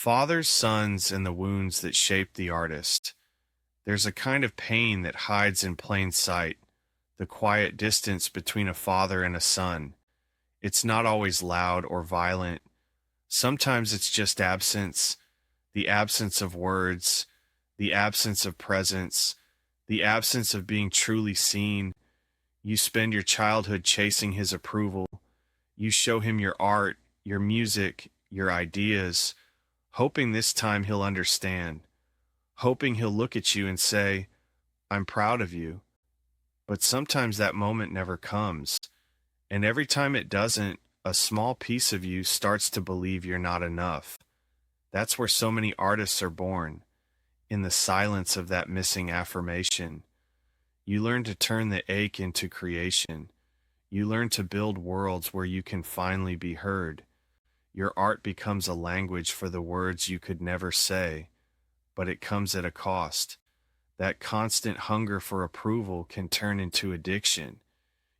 Fathers, sons, and the wounds that shape the artist. There's a kind of pain that hides in plain sight, the quiet distance between a father and a son. It's not always loud or violent. Sometimes it's just absence, the absence of words, the absence of presence, the absence of being truly seen. You spend your childhood chasing his approval. You show him your art, your music, your ideas, hoping this time he'll understand, hoping he'll look at you and say, I'm proud of you. But sometimes that moment never comes. And every time it doesn't, a small piece of you starts to believe you're not enough. That's where so many artists are born, in the silence of that missing affirmation. You learn to turn the ache into creation. You learn to build worlds where you can finally be heard. Your art becomes a language for the words you could never say, but it comes at a cost. That constant hunger for approval can turn into addiction.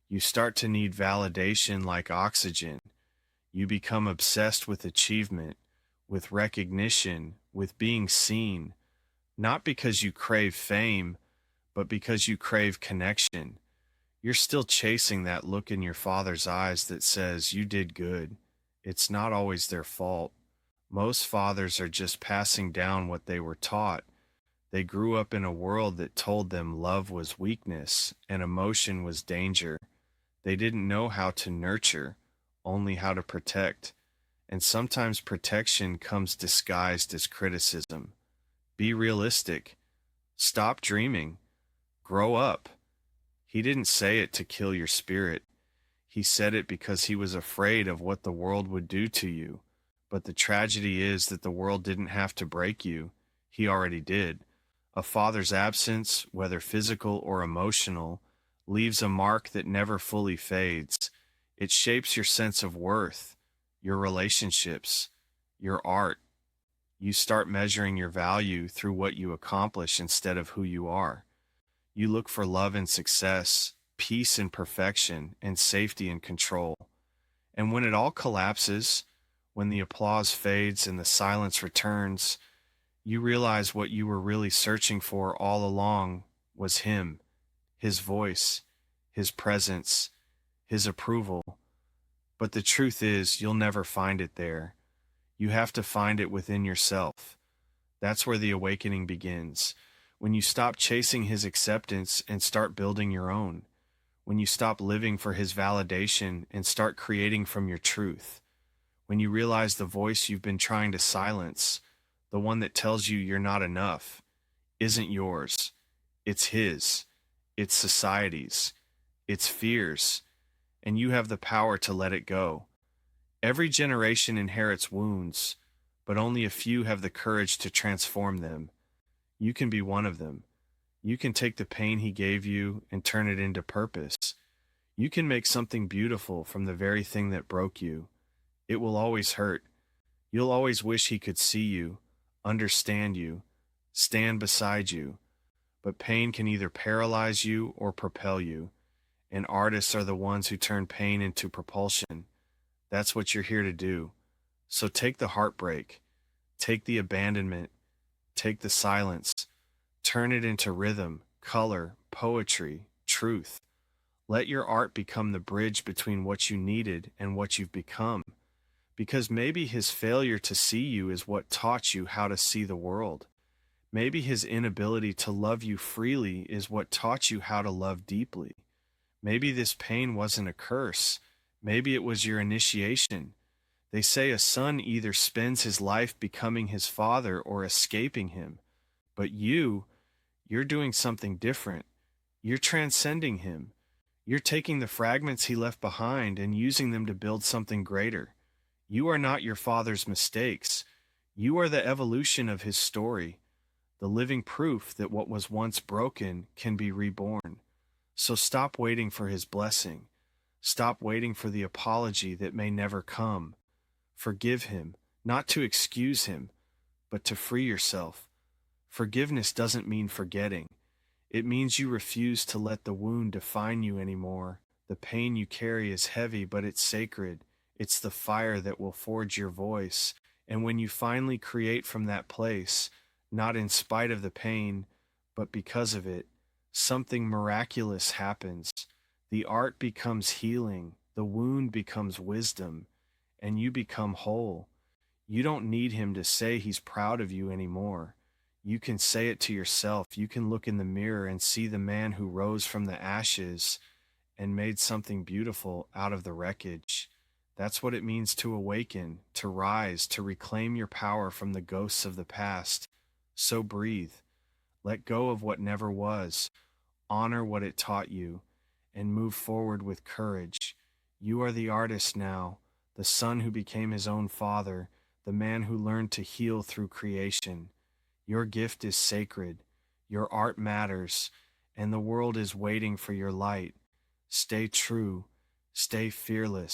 You start to need validation like oxygen. You become obsessed with achievement, with recognition, with being seen, not because you crave fame, but because you crave connection. You're still chasing that look in your father's eyes that says, you did good. It's not always their fault. Most fathers are just passing down what they were taught. They grew up in a world that told them love was weakness and emotion was danger. They didn't know how to nurture, only how to protect. And sometimes protection comes disguised as criticism. Be realistic. Stop dreaming. Grow up. He didn't say it to kill your spirit. He said it because he was afraid of what the world would do to you. But the tragedy is that the world didn't have to break you. He already did. A father's absence, whether physical or emotional, leaves a mark that never fully fades. It shapes your sense of worth, your relationships, your art. You start measuring your value through what you accomplish instead of who you are. You look for love and success, peace and perfection, and safety and control. And when it all collapses, when the applause fades and the silence returns, you realize what you were really searching for all along was him, his voice, his presence, his approval. But the truth is, you'll never find it there. You have to find it within yourself. That's where the awakening begins. When you stop chasing his acceptance and start building your own. When you stop living for his validation and start creating from your truth. When you realize the voice you've been trying to silence, the one that tells you you're not enough, isn't yours. It's his. It's society's. It's fears. And you have the power to let it go. Every generation inherits wounds, but only a few have the courage to transform them. You can be one of them. You can take the pain he gave you and turn it into purpose. You can make something beautiful from the very thing that broke you. It will always hurt. You'll always wish he could see you, understand you, stand beside you. But pain can either paralyze you or propel you. And artists are the ones who turn pain into propulsion. That's what you're here to do. So take the heartbreak, take the abandonment, take the silence, turn it into rhythm, color, poetry, truth. Let your art become the bridge between what you needed and what you've become. Because maybe his failure to see you is what taught you how to see the world. Maybe his inability to love you freely is what taught you how to love deeply. Maybe this pain wasn't a curse. Maybe it was your initiation. They say a son either spends his life becoming his father or escaping him. But you're doing something different. You're transcending him. You're taking the fragments he left behind and using them to build something greater. You are not your father's mistakes. You are the evolution of his story, the living proof that what was once broken can be reborn. So stop waiting for his blessing. Stop waiting for the apology that may never come. Forgive him, not to excuse him, but to free yourself. Forgiveness doesn't mean forgetting. It means you refuse to let the wound define you anymore. The pain you carry is heavy, but it's sacred. It's the fire that will forge your voice, And when you finally create from that place, not in spite of the pain, but because of it, something miraculous happens. The art becomes healing, the wound becomes wisdom, and you become whole. You don't need him to say he's proud of you anymore. You can say it to yourself. You can look in the mirror and see the man who rose from the ashes and made something beautiful out of the wreckage. That's what it means to awaken, to rise, to reclaim your power from the ghosts of the past. So breathe. Let go of what never was. Honor what it taught you, and move forward with courage. You are the artist now, the son who became his own father, the man who learned to heal through creation. Your gift is sacred. Your art matters, and the world is waiting for your light. Stay true. Stay fearless.